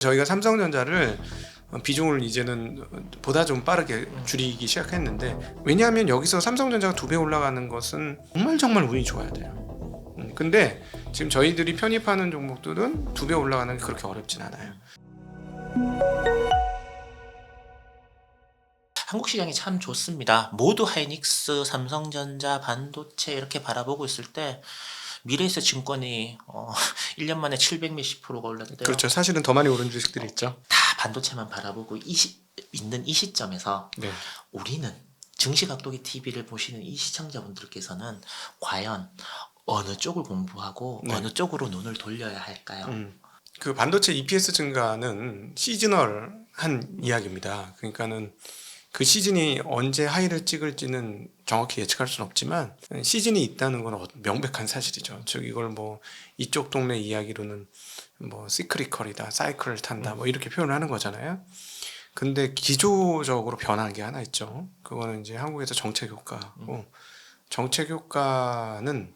저희가 삼성전자를 비중을 이제는 보다 좀 빠르게 줄이기 시작했는데, 왜냐하면 여기서 삼성전자가 2배 올라가는 것은 정말 운이 좋아야 돼요. 근데 지금 저희들이 편입하는 종목들은 2배 올라가는 게 그렇게 어렵진 않아요. 한국 시장이 참 좋습니다. 모두 하이닉스, 삼성전자, 반도체 이렇게 바라보고 있을 때 미래에셋 증권이 1년 만에 700 몇십 %가 올랐대요. 그렇죠. 사실은 더 많이 오른 주식들이 있죠. 다 반도체만 바라보고 있는 이 시점에서 네. 우리는 증시각도기 TV를 보시는 이 시청자분들께서는 과연 어느 쪽을 공부하고 네. 어느 쪽으로 눈을 돌려야 할까요? 그 반도체 EPS 증가는 시즈널한 이야기입니다. 그러니까는 그 시즌이 언제 하이를 찍을지는 정확히 예측할 수는 없지만 시즌이 있다는 건 명백한 사실이죠. 즉 이걸 뭐 이쪽 동네 이야기로는 뭐 시크리컬이다, 사이클을 탄다, 뭐 이렇게 표현을 하는 거잖아요. 근데 기조적으로 변한 게 하나 있죠. 그거는 이제 한국에서 정책 효과고, 정책 효과는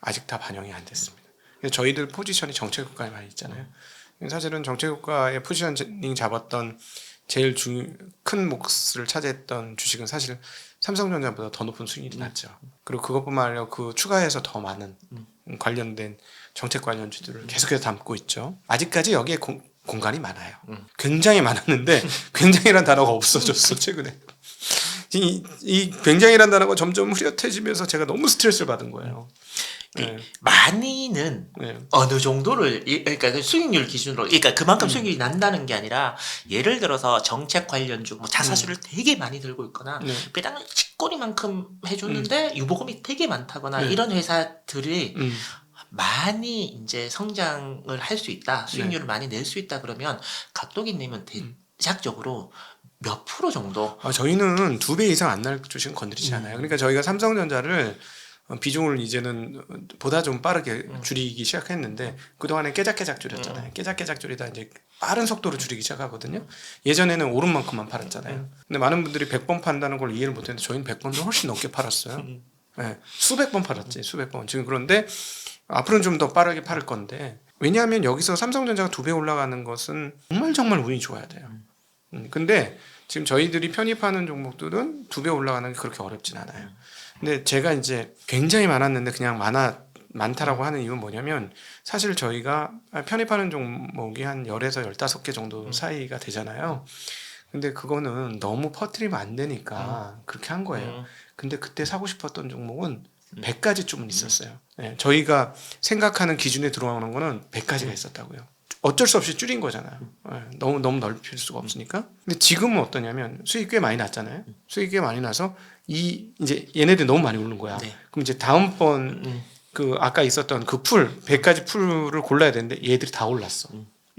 아직 다 반영이 안 됐습니다. 저희들 포지션이 정책 효과에 많이 있잖아요. 사실은 정책 효과에 포지셔닝 잡았던 제일 큰 몫을 차지했던 주식은 사실 삼성전자보다 더 높은 수익률이 났죠. 그리고 그것뿐만 아니라 그 추가해서 더 많은 관련된 정책 관련주들을 계속해서 담고 있죠. 아직까지 여기에 공간이 많아요. 굉장히 많았는데 굉장히란 단어가 없어졌어 최근에. 이 굉장히란 단어가 점점 흐릿해지면서 제가 너무 스트레스를 받은 거예요. 네. 많이는 네. 어느 정도를, 그러니까 그 수익률 기준으로, 그러니까 그만큼 수익률이 난다는 게 아니라, 예를 들어서 정책 관련주, 뭐 자사수를 되게 많이 들고 있거나, 네. 배당을 치꼬리만큼 해줬는데 유보금이 되게 많다거나, 네. 이런 회사들이 많이 이제 성장을 할 수 있다, 수익률을 많이 낼 수 있다 그러면, 각도기님은 대략적으로 몇 프로 정도? 저희는 2배 이상 안 날 주식은 건드리지 않아요. 그러니까 저희가 삼성전자를 비중을 이제는 보다 좀 빠르게 줄이기 시작했는데, 그동안에 깨작깨작 줄였잖아요. 깨작깨작 줄이다 이제 빠른 속도로 줄이기 시작하거든요. 예전에는 오른 만큼만 팔았잖아요. 근데 많은 분들이 100번 판다는 걸 이해를 못했는데 저희는 100번도 훨씬 넘게 팔았어요. 네, 수백 번 팔았지, 수백 번. 지금 그런데 앞으로는 좀 더 빠르게 팔을 건데, 왜냐하면 여기서 삼성전자가 2배 올라가는 것은 정말 운이 좋아야 돼요. 근데 지금 저희들이 편입하는 종목들은 2배 올라가는 게 그렇게 어렵진 않아요. 근데 제가 이제 굉장히 많았는데 그냥 많다라고 하는 이유는 뭐냐면, 사실 저희가 편입하는 종목이 한 10에서 15개 정도 사이가 되잖아요. 근데 그거는 너무 퍼뜨리면 안 되니까 그렇게 한 거예요. 근데 그때 사고 싶었던 종목은 100가지쯤은 있었어요. 네, 저희가 생각하는 기준에 들어오는 거는 100가지가 있었다고요. 어쩔 수 없이 줄인 거잖아요. 네, 너무 넓힐 수가 없으니까. 근데 지금은 어떠냐면 수익이 꽤 많이 났잖아요. 수익이 꽤 많이 나서 이제 얘네들 너무 많이 오른 거야. 네. 그럼 이제 다음번 그 아까 있었던 그 100가지 풀을 골라야 되는데 얘들이 다 올랐어.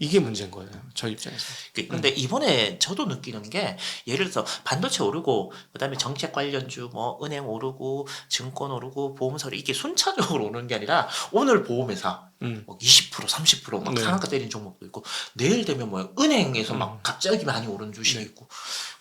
이게 문제인 거예요, 저희 입장에서. 근데 이번에 저도 느끼는 게, 예를 들어서 반도체 오르고, 그다음에 정책 관련주, 뭐 은행 오르고, 증권 오르고, 보험사 이게 순차적으로 오르는 게 아니라, 오늘 보험회사 막 20%, 30%막 네. 상한가 때린 종목도 있고, 내일 되면 뭐야, 은행에서 막 갑자기 많이 오른 주식이 있고,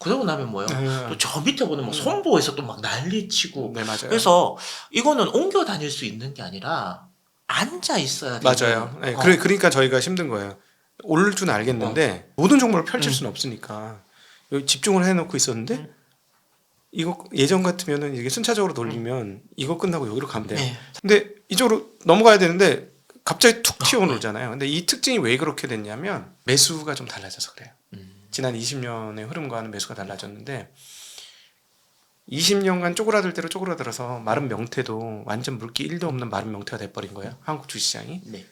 그러고 나면 뭐요, 또 저 밑에 보면 뭐 손보에서 또 막 난리치고. 네, 맞아요. 그래서 이거는 옮겨 다닐 수 있는 게 아니라 앉아 있어야 되는. 맞아요. 네, 그러니까 저희가 힘든 거예요. 오를 줄은 알겠는데 모든 종목을 펼칠 수는 없으니까 여기 집중을 해놓고 있었는데, 이거 예전 같으면은 이게 순차적으로 돌리면 이거 끝나고 여기로 가면 돼요. 네. 근데 이쪽으로 넘어가야 되는데 갑자기 툭 튀어오르잖아요. 근데 이 특징이 왜 그렇게 됐냐면 매수가 좀 달라져서 그래요. 지난 20년의 흐름과는 매수가 달라졌는데, 20년간 쪼그라들 대로 쪼그라들어서 마른 명태도 완전 물기 1도 없는 마른 명태가 돼버린 거예요, 한국 주시장이. 네.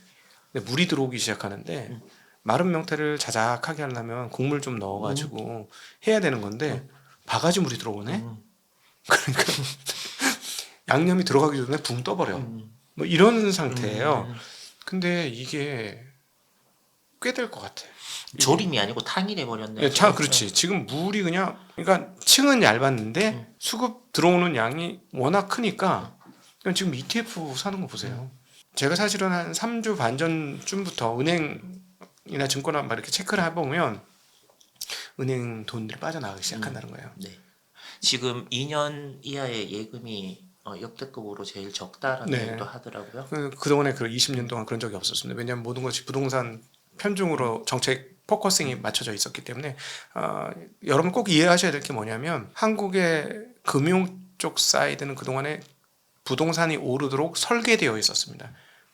근데 물이 들어오기 시작하는데, 마른 명태를 자작하게 하려면 국물 좀 넣어가지고 해야 되는 건데 바가지 물이 들어오네. 그러니까 양념이 들어가기 전에 붕 떠버려. 뭐 이런 상태예요. 근데 이게 꽤 될 것 같아. 조림이 아니고 탕이 돼버렸네. 자, 그렇지. 지금 물이 그냥, 그러니까 층은 얇았는데 수급 들어오는 양이 워낙 크니까 그냥 지금 ETF 사는 거 보세요. 제가 사실은 한 3주 반 전쯤부터 은행이나 증권을 막 이렇게 체크를 해보면 은행 돈들이 빠져나가기 시작한다는 거예요. 네. 지금 2년 이하의 예금이 역대급으로 제일 적다라는 네. 얘기도 하더라고요. 그동안에 그 20년 동안 그런 적이 없었습니다. 왜냐하면 모든 것이 부동산 편중으로 정책 포커싱이 맞춰져 있었기 때문에 여러분 꼭 이해하셔야 될 게 뭐냐면 한국의 금융 쪽 사이드는 그동안에 부동산이 오르도록 설계되어 있었습니다.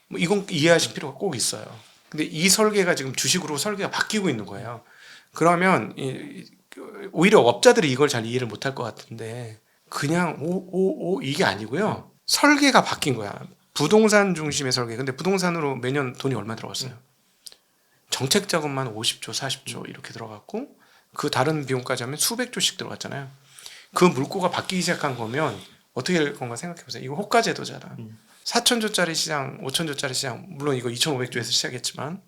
뭐 이건 이해하실 필요가 꼭 있어요. 근데 이 설계가 지금 주식으로 설계가 바뀌고 있는 거예요. 그러면 오히려 업자들이 이걸 잘 이해를 못할 것 같은데 그냥 이게 아니고요. 설계가 바뀐 거야. 부동산 중심의 설계. 근데 부동산으로 매년 돈이 얼마 들어갔어요? 정책 자금만 50조, 40조 이렇게 들어갔고 그 다른 비용까지 하면 수백 조씩 들어갔잖아요. 그 물꼬가 바뀌기 시작한 거면 어떻게 될 건가 생각해 보세요. 이거 호가제도잖아. 4천조짜리 시장, 5천조짜리 시장, 물론 이거 2,500조에서 시작했지만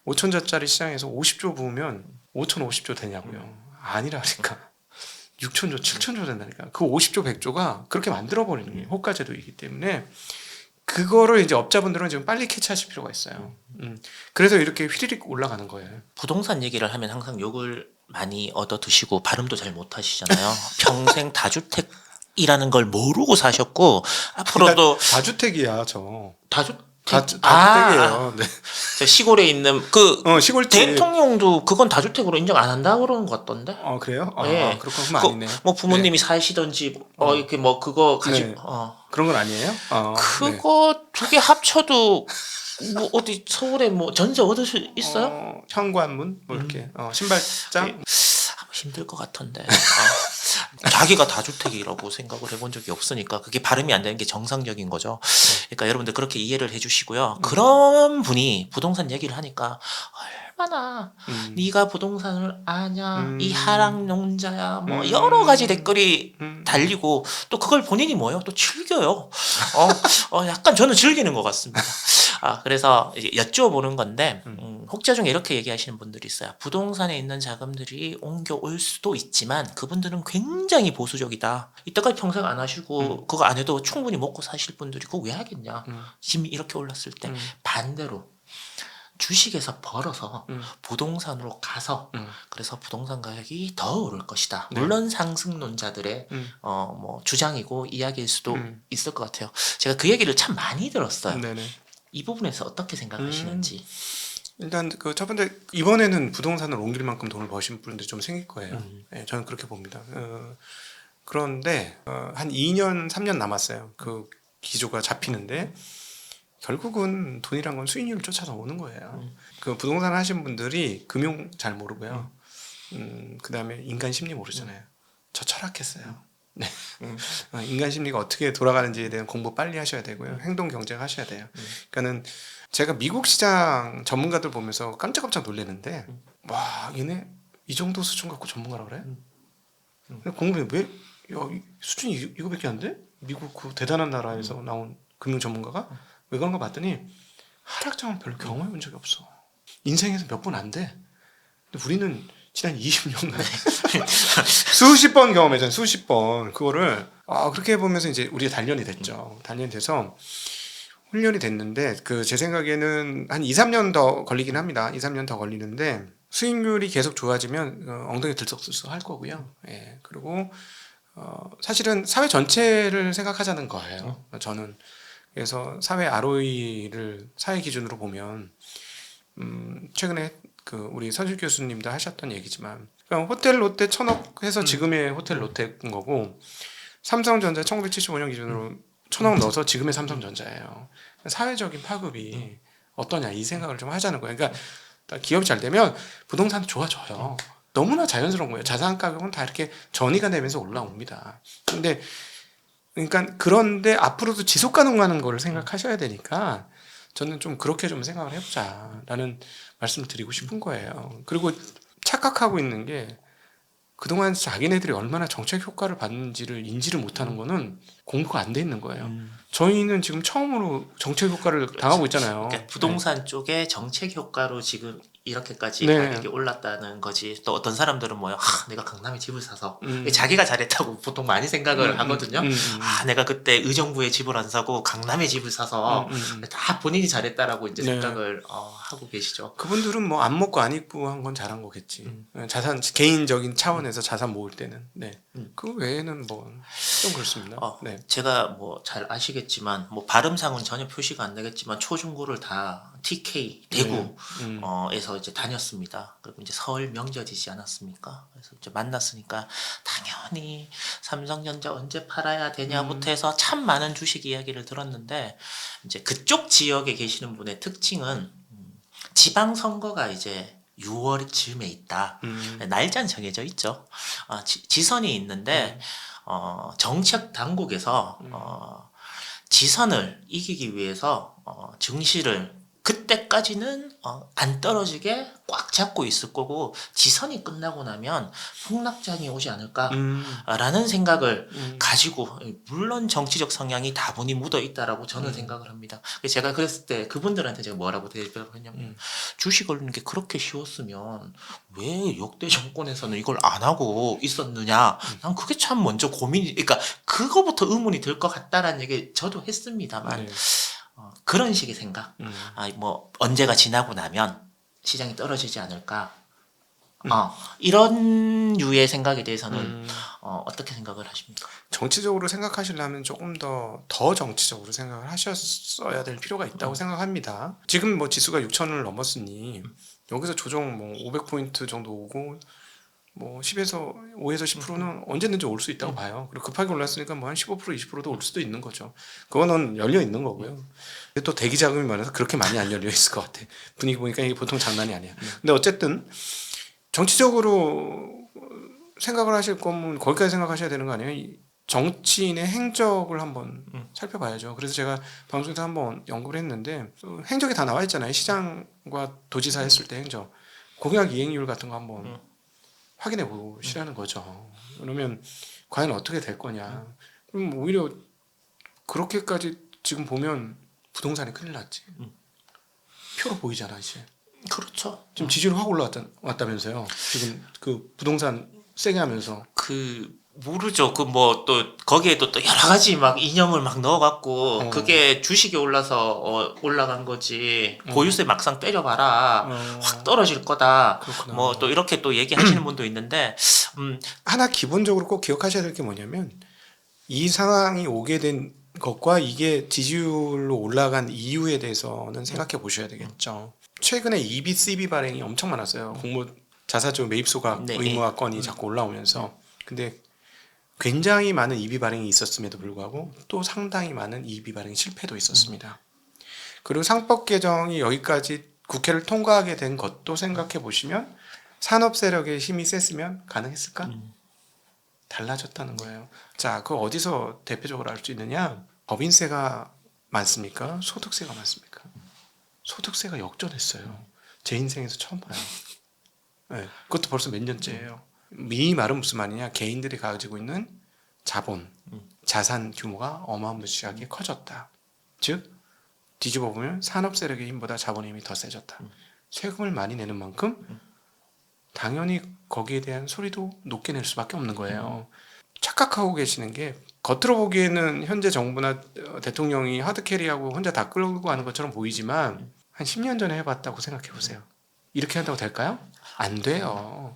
5천조짜리 시장에서 50조 부으면 5,050조 되냐고요. 아니라니까. 6천조, 7천조 된다니까. 그 50조, 100조가 그렇게 만들어버리는 게 호가제도이기 때문에 그거를 이제 업자분들은 지금 빨리 캐치하실 필요가 있어요. 그래서 이렇게 휘리릭 올라가는 거예요. 부동산 얘기를 하면 항상 욕을 많이 얻어 드시고 발음도 잘 못 하시잖아요. 평생 다주택이라는 걸 모르고 사셨고 앞으로도 다주택이야 저. 다주택이에요. 네. 저 시골에 있는 시골집. 대통령도 그건 다주택으로 인정 안 한다 그러는 것 같던데. 그래요? 네. 그렇구나. 아니네. 뭐 부모님이 사시던 집 이렇게 뭐 그거 가지고 네. 그런 건 아니에요? 그거 두 개 합쳐도 뭐 어디 서울에 뭐 전세 얻을 수 있어요? 현관문 뭐 이렇게 신발장. 힘들 것 같은데. 자기가 다주택이라고 생각을 해본 적이 없으니까 그게 발음이 안 되는 게 정상적인 거죠. 그러니까 여러분들 그렇게 이해를 해주시고요. 그런 분이 부동산 얘기를 하니까 얼마나 네가 부동산을 아냐, 이 하락농자야, 뭐 여러 가지 댓글이 달리고 또 그걸 본인이 뭐예요? 또 즐겨요. 약간 저는 즐기는 것 같습니다. 그래서 이제 여쭤보는 건데 혹자 중에 이렇게 얘기하시는 분들이 있어요. 부동산에 있는 자금들이 옮겨올 수도 있지만 그분들은 굉장히 보수적이다. 이때까지 평생 안 하시고 그거 안 해도 충분히 먹고 사실 분들이 그거 왜 하겠냐. 짐이 이렇게 올랐을 때 반대로 주식에서 벌어서 부동산으로 가서 그래서 부동산 가격이 더 오를 것이다. 물론 상승론자들의 뭐 주장이고 이야기일 수도 있을 것 같아요. 제가 그 얘기를 참 많이 들었어요. 네네. 이 부분에서 어떻게 생각하시는지. 일단 그 첫 번째 이번에는 부동산을 옮길 만큼 돈을 버신 분들이 좀 생길 거예요. 네, 저는 그렇게 봅니다. 그런데 한 2년, 3년 남았어요. 그 기조가 잡히는데 결국은 돈이란 건 수익률을 쫓아서 오는 거예요. 그 부동산 하신 분들이 금융 잘 모르고요. 그 다음에 인간 심리 모르잖아요. 저 철학했어요. 네. 인간 심리가 어떻게 돌아가는지에 대한 공부 빨리 하셔야 되고요. 행동 경제학 하셔야 돼요. 그러니까는 제가 미국 시장 전문가들 보면서 깜짝깜짝 놀라는데 와 얘네 이 정도 수준 갖고 전문가라 그래? 공부해 왜 수준이 이거밖에 안 돼? 미국 그 대단한 나라에서 나온 금융 전문가가 왜 그런가 봤더니 하락장은 별로 경험해 본 적이 없어. 인생에서 몇 번 안 돼. 근데 우리는 지난 20년간 수십 번 경험했잖아요. 수십 번. 그거를 그렇게 보면서 이제 우리가 단련이 됐죠. 단련이 돼서 훈련이 됐는데 제 생각에는 한 2, 3년 더 걸리긴 합니다. 2, 3년 더 걸리는데 수익률이 계속 좋아지면 엉덩이 들썩들썩 할 거고요. 예. 그리고 사실은 사회 전체를 생각하자는 거예요. 저는 그래서 사회 ROE를 사회 기준으로 보면 최근에 우리 선실 교수님도 하셨던 얘기지만 그러니까 호텔 롯데 1,000억 해서 지금의 호텔 롯데인 거고 삼성전자 1975년 기준으로 1,000억 넣어서 지금의 삼성전자예요. 사회적인 파급이 어떠냐 이 생각을 좀 하자는 거예요. 그러니까 기업이 잘 되면 부동산도 좋아져요. 너무나 자연스러운 거예요. 자산 가격은 다 이렇게 전이가 되면서 올라옵니다. 그런데 앞으로도 지속 가능한 거를 생각하셔야 되니까 저는 좀 그렇게 좀 생각을 해보자라는 말씀을 드리고 싶은 거예요. 그리고 착각하고 있는 게 그동안 자기네들이 얼마나 정책 효과를 받는지를 인지를 못하는 거는 공부가 안 돼 있는 거예요. 저희는 지금 처음으로 정책 효과를 당하고 있잖아요. 그러니까 부동산 쪽에 정책 효과로 지금 이렇게까지 네. 가격이 올랐다는 거지. 또 어떤 사람들은 내가 강남에 집을 사서 자기가 잘했다고 보통 많이 생각을 하거든요. 내가 그때 의정부에 집을 안 사고 강남에 집을 사서 다 본인이 잘했다라고 이제 생각을 하고 계시죠. 그분들은 뭐 안 먹고 안 입고 한 건 잘한 거겠지. 자산 개인적인 차원에서 자산 모을 때는. 네. 그 외에는 뭐 좀 그렇습니다. 네. 제가 뭐 잘 아시겠지만 뭐 발음상은 전혀 표시가 안 되겠지만 초중고를 다 TK 대구 음. 에서 이제 다녔습니다. 그리고 이제 설 명절이지 않았습니까? 그래서 이제 만났으니까 당연히 삼성전자 언제 팔아야 되냐부터 해서 참 많은 주식 이야기를 들었는데 이제 그쪽 지역에 계시는 분의 특징은 지방선거가 이제 6월 즈음에 있다. 날짜는 정해져 있죠. 지선이 있는데 정책 당국에서 지선을 이기기 위해서 증시를 그때까지는 안 떨어지게 꽉 잡고 있을 거고 지선이 끝나고 나면 폭락장이 오지 않을까라는 생각을 가지고 물론 정치적 성향이 다분히 묻어 있다라고 저는 생각을 합니다. 제가 그랬을 때 그분들한테 제가 뭐라고 대답을 했냐면 주식을 하는 게 그렇게 쉬웠으면 왜 역대 정권에서는 이걸 안 하고 있었느냐. 난 그게 참 먼저 고민이 그러니까 그거부터 의문이 들 것 같다라는 얘기 저도 했습니다만 네. 그런 식의 생각. 뭐 언제가 지나고 나면 시장이 떨어지지 않을까. 이런 유의 생각에 대해서는 어떻게 생각을 하십니까? 정치적으로 생각하시려면 조금 더 정치적으로 생각을 하셨어야 될 필요가 있다고 생각합니다. 지금 뭐 지수가 6천을 넘었으니 여기서 조정 뭐 500포인트 정도 오고 뭐 10에서 5에서 10%는 언제든지 올 수 있다고 봐요. 그리고 급하게 올랐으니까 뭐 한 15% 20%도 올 수도 있는 거죠. 그거는 열려 있는 거고요. 근데 또 대기 자금이 많아서 그렇게 많이 안 열려 있을 것 같아. 분위기 보니까 이게 보통 장난이 아니야. 근데 어쨌든 정치적으로 생각을 하실 거면 거기까지 생각하셔야 되는 거 아니에요? 이 정치인의 행적을 한번 살펴봐야죠. 그래서 제가 방송에서 한번 연구를 했는데 행적이 다 나와 있잖아요. 시장과 도지사 했을 때 행적, 공약 이행률 같은 거 한번 확인해 보시라는 거죠. 그러면 과연 어떻게 될 거냐. 그럼 오히려 그렇게까지 지금 보면 부동산이 큰일 났지. 표로 보이잖아 이제. 그렇죠. 지금 지지율 확 올라왔다면서요. 지금 그 부동산 세게 하면서. 모르죠. 그 뭐 또 거기에도 또 여러 가지 막 이념을 막 넣어갖고 그게 주식이 올라서 올라간 거지. 보유세 막상 때려봐라. 확 떨어질 거다. 그렇구나. 뭐 또 이렇게 또 얘기하시는 분도 있는데 하나 기본적으로 꼭 기억하셔야 될 게 뭐냐면 이 상황이 오게 된 것과 이게 지지율로 올라간 이유에 대해서는 생각해 보셔야 되겠죠. 최근에 EB, CB 발행이 엄청 많았어요. 공모 자사주 매입 소각 네. 의무화 건이 자꾸 올라오면서. 근데 굉장히 많은 EB 발행이 있었음에도 불구하고 또 상당히 많은 EB 발행 실패도 있었습니다. 그리고 상법 개정이 여기까지 국회를 통과하게 된 것도 생각해 보시면 산업 세력의 힘이 셌으면 가능했을까? 달라졌다는 거예요. 자, 그거 어디서 대표적으로 알 수 있느냐? 법인세가 많습니까? 소득세가 많습니까? 소득세가 역전했어요. 제 인생에서 처음 봐요. 네, 그것도 벌써 몇 년째예요. 이 말은 무슨 말이냐? 개인들이 가지고 있는 자본, 자산 규모가 어마무시하게 커졌다. 즉, 뒤집어 보면 산업 세력의 힘보다 자본의 힘이 더 세졌다. 세금을 많이 내는 만큼 당연히 거기에 대한 소리도 높게 낼 수밖에 없는 거예요. 착각하고 계시는 게 겉으로 보기에는 현재 정부나 대통령이 하드캐리하고 혼자 다 끌고 가는 것처럼 보이지만 한 10년 전에 해봤다고 생각해 보세요. 이렇게 한다고 될까요? 안 돼요.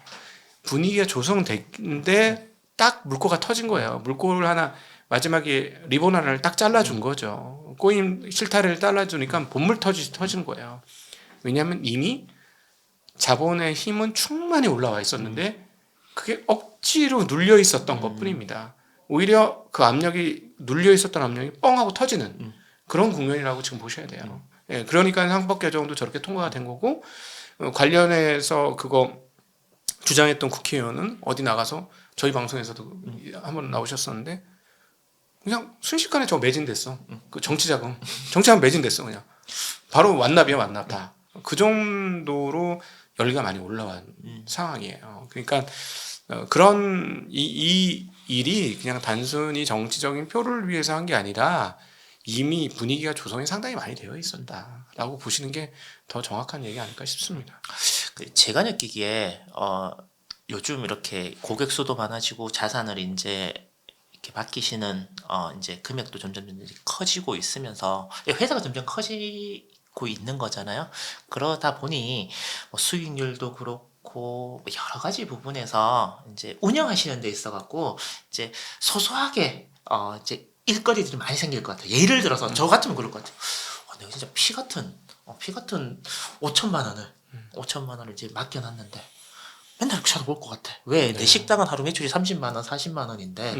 분위기가 조성됐는데 딱 물꼬가 터진 거예요. 물꼬를 하나 마지막에 리본 하나를 딱 잘라준 거죠. 꼬임 실타래를 잘라주니까 본물 터진 거예요. 왜냐하면 이미 자본의 힘은 충만히 올라와 있었는데 그게 억지로 눌려 있었던 것뿐입니다. 오히려 그 압력이 눌려 있었던 압력이 뻥하고 터지는 그런 국면이라고 지금 보셔야 돼요. 예, 그러니까 상법 개정도 저렇게 통과가 된 거고 관련해서 그거 주장했던 국회의원은 어디 나가서 저희 방송에서도 한번 나오셨었는데 그냥 순식간에 저 매진됐어. 그 정치자금 매진됐어 그냥. 바로 완납이야 완납 다. 그 정도로 열기가 많이 올라간 상황이에요. 그러니까 그런 이 일이 그냥 단순히 정치적인 표를 위해서 한 게 아니라 이미 분위기가 조성이 상당히 많이 되어 있었다라고 보시는 게 더 정확한 얘기 아닐까 싶습니다. 제가 느끼기에 요즘 이렇게 고객 수도 많아지고 자산을 이제 이렇게 맡기시는 이제 금액도 점점 커지고 있으면서 회사가 점점 커지고 있는 거잖아요. 그러다 보니 뭐 수익률도 그렇고 여러 가지 부분에서 이제 운영하시는 데 있어 갖고 이제 소소하게 이제 일거리들이 많이 생길 것 같아요. 예를 들어서 저 같으면 그럴 것 같아요. 내가 진짜 피 같은 피 같은 5천만 원을 5천만 원을 이제 맡겨놨는데 맨날 이렇게 쳐다볼 것 같아. 왜? 내 식당은 하루 매출이 30만 원, 40만 원인데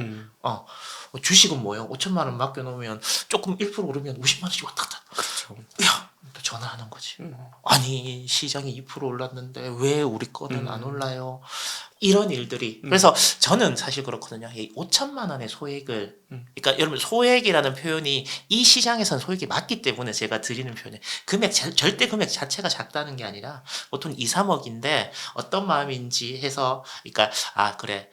주식은 뭐예요? 5천만 원 맡겨놓으면 조금 1% 오르면 50만 원씩 왔다 갔다. 그렇죠. 야, 또 전화하는 거지. 아니 시장이 2% 올랐는데 왜 우리 거는 안 올라요? 이런 일들이. 그래서 저는 사실 그렇거든요. 이 5천만 원의 소액을 그러니까 여러분 소액이라는 표현이 이 시장에서는 소액이 맞기 때문에 제가 드리는 표현이 금액 절대 금액 자체가 작다는 게 아니라 보통 2, 3억인데 어떤 마음인지 해서 그러니까 아 그래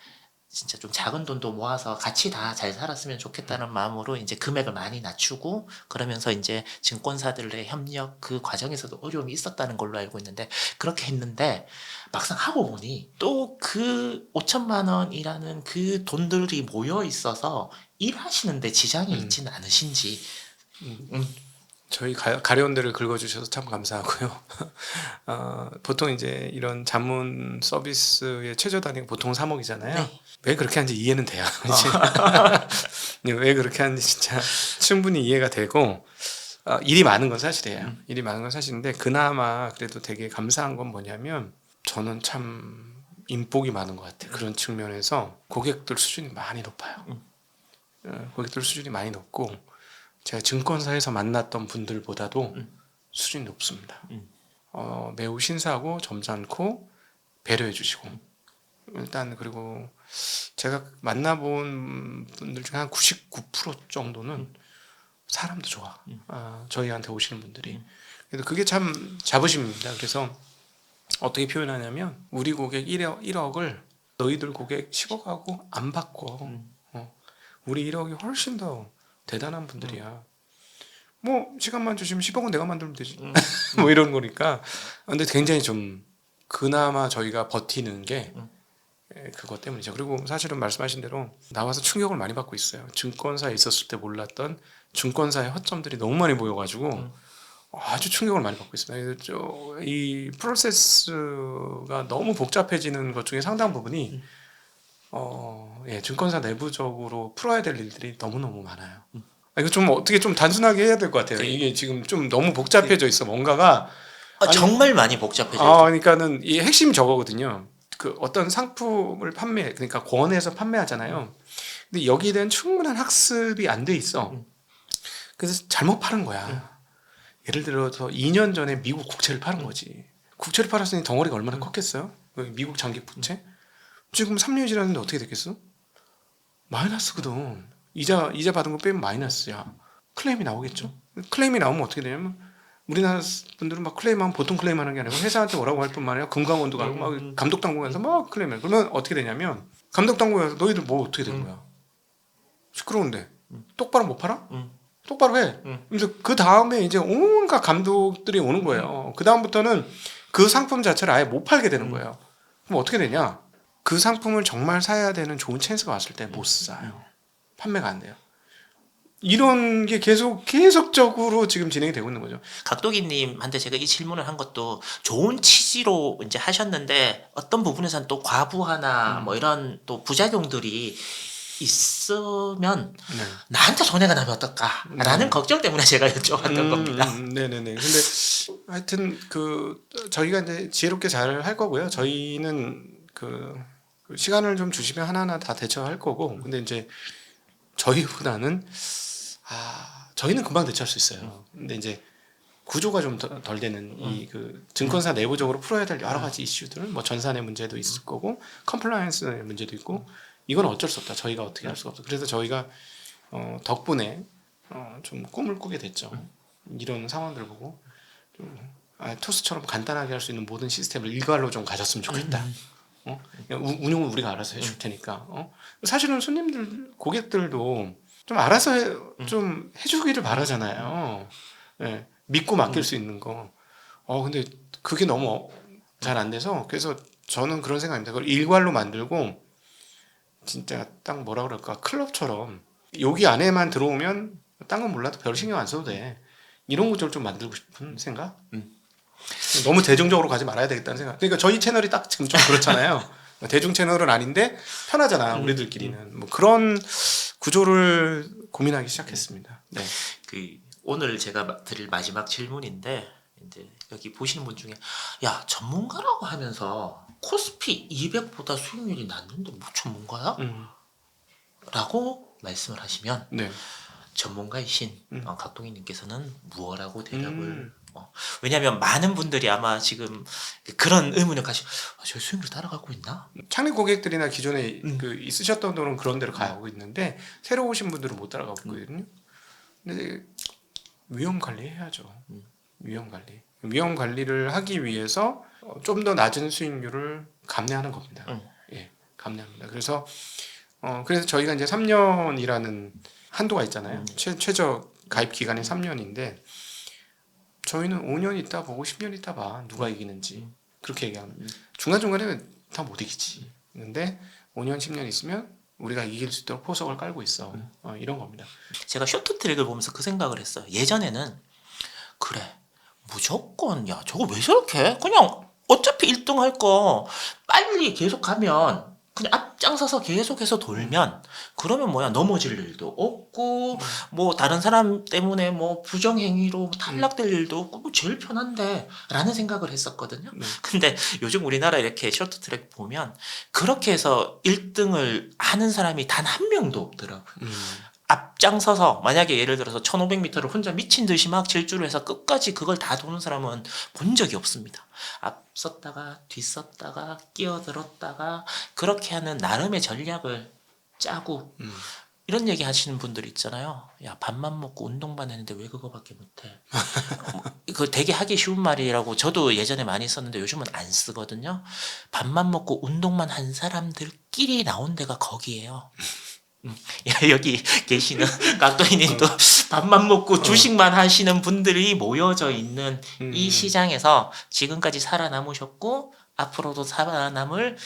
진짜 좀 작은 돈도 모아서 같이 다 잘 살았으면 좋겠다는 마음으로 이제 금액을 많이 낮추고 그러면서 이제 증권사들의 협력 그 과정에서도 어려움이 있었다는 걸로 알고 있는데 그렇게 했는데 막상 하고 보니 또 그 5천만 원이라는 그 돈들이 모여 있어서 일하시는데 지장이 있지는 않으신지 저희 가려운 데를 긁어주셔서 참 감사하고요. 보통 이제 이런 자문 서비스의 최저 단위가 보통 3억이잖아요. 네. 왜 그렇게 하는지 이해는 돼요. 왜 그렇게 하는지 진짜 충분히 이해가 되고 일이 많은 건 사실이에요. 일이 많은 건 사실인데 그나마 그래도 되게 감사한 건 뭐냐면 저는 참 인복이 많은 것 같아요. 그런 측면에서 고객들 수준이 많이 높아요. 고객들 수준이 많이 높고 제가 증권사에서 만났던 분들보다도 수준이 높습니다. 매우 신사하고 점잖고 배려해 주시고 일단 그리고 제가 만나본 분들 중에 한 99% 정도는 사람도 좋아. 저희한테 오시는 분들이. 그래서 그게 참 자부심입니다. 그래서 어떻게 표현하냐면 우리 고객 1억을 너희들 고객 10억하고 안 바꿔. 우리 1억이 훨씬 더 대단한 분들이야. 뭐 시간만 주시면 10억은 내가 만들면 되지. 뭐 이런 거니까. 근데 굉장히 좀 그나마 저희가 버티는 게 그것 때문이죠. 그리고 사실은 말씀하신 대로 나와서 충격을 많이 받고 있어요. 증권사에 있었을 때 몰랐던 증권사의 허점들이 너무 많이 보여가지고 아주 충격을 많이 받고 있습니다. 이 프로세스가 너무 복잡해지는 것 중에 상당 부분이 증권사 내부적으로 풀어야 될 일들이 너무너무 많아요. 이거 좀 어떻게 좀 단순하게 해야 될 것 같아요. 이게 지금 좀 너무 복잡해져 있어. 뭔가가 정말 많이 복잡해져요. 그러니까는 이 핵심이 저거거든요. 그 어떤 상품을 그러니까 권해서 판매하잖아요. 근데 여기에 대한 충분한 학습이 안 돼 있어. 그래서 잘못 파는 거야. 예를 들어서 2년 전에 미국 국채를 파는 거지. 국채를 팔았으니 덩어리가 얼마나 컸겠어요? 미국 장기 국채. 지금 3년이 지났는데 어떻게 됐겠어? 마이너스거든. 이자 받은 거 빼면 마이너스야. 클레임이 나오겠죠. 클레임이 나오면 어떻게 되냐면 우리나라 분들은 막 클레임하면 보통 클레임하는 게 아니고 회사한테 뭐라고 할 뿐만 아니라 금감원도 가고 막 감독 당국에서 막 클레임해. 그러면 어떻게 되냐면 감독 당국에서 너희들 뭐 어떻게 된 거야? 시끄러운데 똑바로 못 팔아? 똑바로 해. 그래서 그 다음에 이제 온갖 감독들이 오는 거예요. 그 다음부터는 그 상품 자체를 아예 못 팔게 되는 거예요. 그럼 어떻게 되냐? 그 상품을 정말 사야 되는 좋은 찬스가 왔을 때 못 사요. 판매가 안 돼요. 이런 게 계속적으로 지금 진행이 되고 있는 거죠. 각도기님한테 제가 이 질문을 한 것도 좋은 취지로 이제 하셨는데 어떤 부분에서는 또 과부하나 뭐 이런 또 부작용들이 있으면 나한테 손해가 나면 어떨까라는 걱정 때문에 제가 여쭤봤던 겁니다. 네네네. 근데 하여튼 저희가 이제 지혜롭게 잘 할 거고요. 저희는 그 시간을 좀 주시면 하나하나 다 대처할 거고. 근데 이제 저희보다는 저희는 금방 대처할 수 있어요. 근데 이제 구조가 좀 덜 되는 이 증권사 내부적으로 풀어야 될 여러 가지 이슈들은 뭐 전산의 문제도 있을 거고 컴플라이언스의 문제도 있고 이건 어쩔 수 없다. 저희가 어떻게 할 수가 없어. 그래서 저희가 덕분에 좀 꿈을 꾸게 됐죠. 이런 상황들 보고 좀 토스처럼 간단하게 할 수 있는 모든 시스템을 일괄로 좀 가졌으면 좋겠다. 운영은 우리가 알아서 해줄 테니까. 사실은 고객들도 좀 알아서 좀 해주기를 바라잖아요. 네, 믿고 맡길 수 있는 거. 근데 그게 너무 잘 안 돼서 그래서 저는 그런 생각입니다. 그걸 일괄로 만들고 진짜 딱 뭐라 그럴까 클럽처럼 여기 안에만 들어오면 딴 건 몰라도 별 신경 안 써도 돼. 이런 구조를 좀 만들고 싶은 생각. 너무 대중적으로 가지 말아야 되겠다는 생각. 그러니까 저희 채널이 딱 지금 좀 그렇잖아요. 대중 채널은 아닌데 편하잖아 우리들끼리는. 뭐 그런 구조를 고민하기 시작했습니다. 네. 오늘 제가 드릴 마지막 질문인데 이제 여기 보시는 분 중에 야 전문가라고 하면서 코스피 200보다 수익률이 낮는데 뭐 전문가야? 라고 말씀을 하시면 네. 전문가이신 각동희님께서는 무엇라고 대답을 음. 왜냐하면 많은 분들이 아마 지금 그런 의문을 가지고 저 수익률 따라가고 있나? 창립 고객들이나 기존에 그 있으셨던 분은 그런 데로 가고 있는데 새로 오신 분들은 못 따라가고 있거든요. 근데 위험 관리해야죠. 위험 관리를 하기 위해서 좀 더 낮은 수익률을 감내하는 겁니다. 예, 감내합니다. 그래서 저희가 이제 3년이라는 한도가 있잖아요. 최저 가입 기간이 3년인데 저희는 5년 있다 보고 10년 있다 봐 누가 이기는지 그렇게 얘기합니다. 중간중간에 다 못 이기지. 근데 5년 10년 있으면 우리가 이길 수 있도록 포석을 깔고 있어. 이런 겁니다. 제가 쇼트트랙을 보면서 그 생각을 했어요. 예전에는 그래 무조건 야 저거 왜 저렇게 해? 그냥 어차피 1등 할 거 빨리 계속 가면 그냥 앞장서서 계속해서 돌면 그러면 뭐야 넘어질 일도 없고 뭐 다른 사람 때문에 뭐 부정행위로 탈락될 일도 없고 뭐 제일 편한데 라는 생각을 했었거든요. 근데 요즘 우리나라 이렇게 쇼트트랙 보면 그렇게 해서 1등을 하는 사람이 단 한 명도 없더라고요. 앞장서서 만약에 예를 들어서 1500m를 혼자 미친 듯이 막 질주를 해서 끝까지 그걸 다 도는 사람은 본 적이 없습니다. 앞섰다가 뒤섰다가 끼어들었다가 그렇게 하는 나름의 전략을 짜고 이런 얘기 하시는 분들 있잖아요. 야 밥만 먹고 운동만 했는데 왜 그거밖에 못해? 그 되게 하기 쉬운 말이라고 저도 예전에 많이 썼는데 요즘은 안 쓰거든요. 밥만 먹고 운동만 한 사람들끼리 나온 데가 거기에요. 여기 계시는 각도이님도 밥만 먹고 주식만 하시는 분들이 모여져 있는 이 시장에서 지금까지 살아남으셨고 앞으로도 살아남을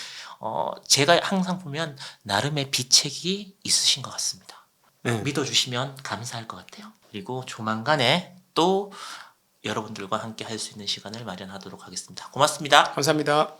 제가 항상 보면 나름의 비책이 있으신 것 같습니다. 믿어주시면 감사할 것 같아요. 그리고 조만간에 또 여러분들과 함께 할 수 있는 시간을 마련하도록 하겠습니다. 고맙습니다. 감사합니다.